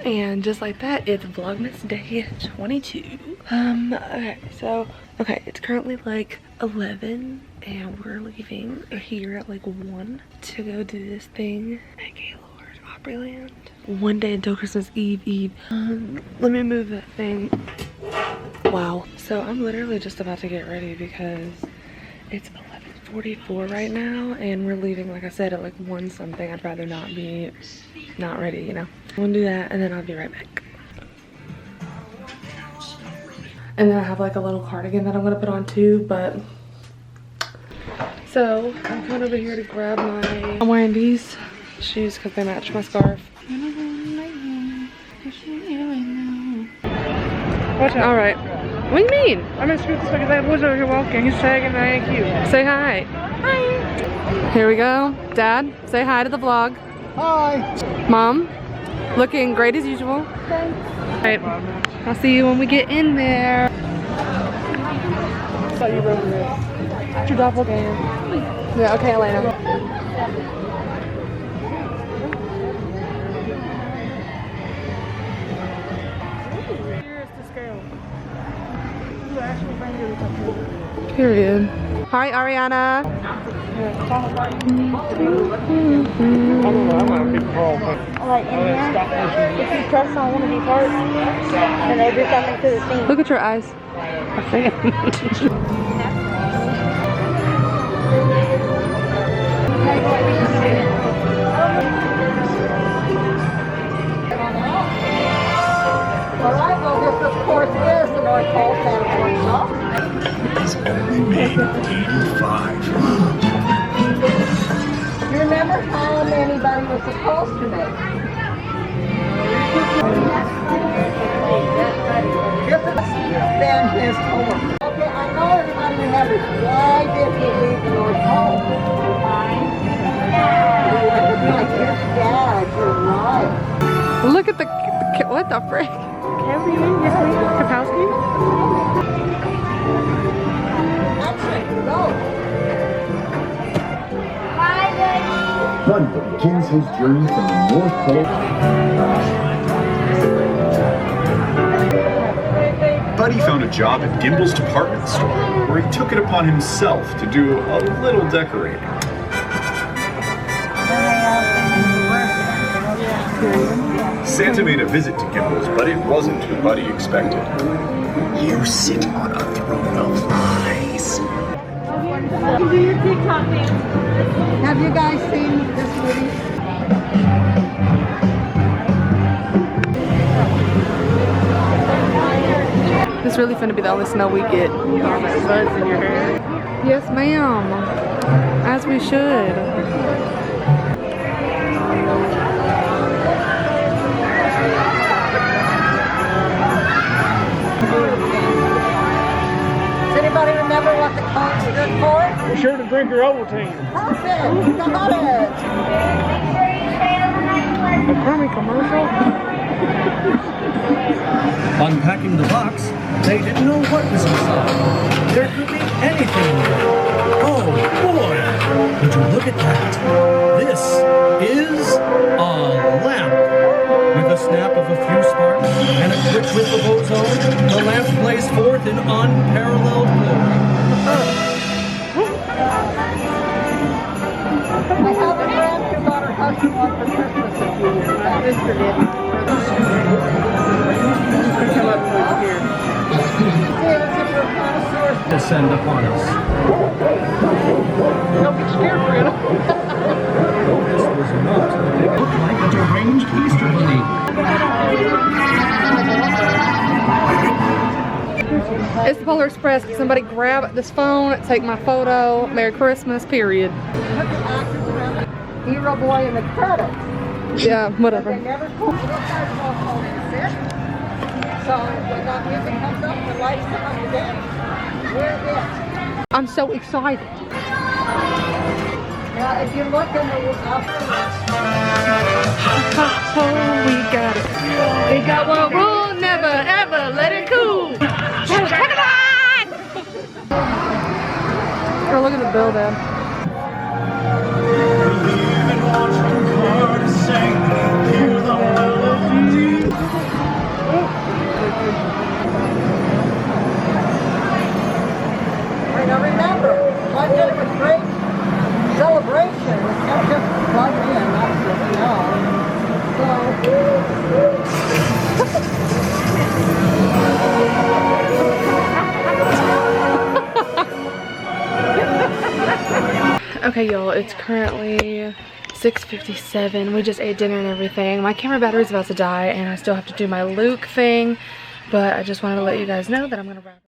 And just like that, it's Vlogmas day 22. Okay, it's currently like 11 and we're leaving here at like 1 to go do this thing at Gaylord Opryland. One day until Christmas Eve. Let me move that thing. Wow. So I'm literally just about to get ready because it's 11:44 right now and we're leaving, like I said, at like 1 something. I'd rather not be not ready, you know. I'm gonna do that and then I'll be right back. And then I have like a little cardigan that I'm gonna put on too, but so I'm coming over here to grab I'm wearing these shoes because they match my scarf. All right. What do you mean? I'm gonna scoot this way because that boy's over here walking. He's tagging, that ain't cute. Say hi. Hi. Here we go. Dad, say hi to the vlog. Hi. Mom, looking great as usual. Thanks. All right. I'll see you when we get in there. I saw you over there. It's your doppelganger. Yeah, okay, Elena. Period. Hi, Ariana. Like in here, if you press on one of these parts, then they do something to the scene. Look at your eyes. Alright, well this of course is the North Pole Santa Workshop. It's only made 85. You remember how many Buddy was supposed to make? This is then his homework. Okay, I know everybody remembers why did he leave the North Pole? Like his dad, you're right. Look at the what the frick? Kapowski? Buddy begins his journey from the North Pole. Buddy found a job at Gimbel's department store, where he took it upon himself to do a little decorating. Santa made a visit to Gimbel's, but it wasn't who Buddy expected. You sit on a throne of lies. You do your TikTok thing. Have you guys seen this movie? This really finna be the only snow we get. All that fuzz in your hair. Yes, ma'am. As we should. Does anybody remember what the cone stood for? Be sure to drink your Ovaltine. Perfect, you got it. A crummy commercial. Unpacking the box, they didn't know what was inside. There could be anything in there. Oh boy! Would you look at that? This is a lamp. With a snap of a few sparks and a quick whiff of ozone, the lamp blazed forth in unparalleled glory. I have a friend who got her husband one for Christmas a few years back. Mr. did. Come up to here. Descend upon us. Don't be scared, Brianna. This was not what it looked like a deranged Easter bunny. It's the Polar Express. Can somebody grab this phone, take my photo. Merry Christmas, period. Hero boy in the credits. Yeah, whatever. They never told you what kind of phone is it. So when that music comes up, the lights come on your desk. We're it. I'm so excited. Now, if you look in the Oh, we got it. We got one rule, never ever let it cool. Check it out! Girl, look at the bill, Dad. Okay, y'all, it's currently 6:57. We just ate dinner and everything. My camera battery's about to die and I still have to do my Luke thing, but I just wanted to let you guys know that I'm gonna wrap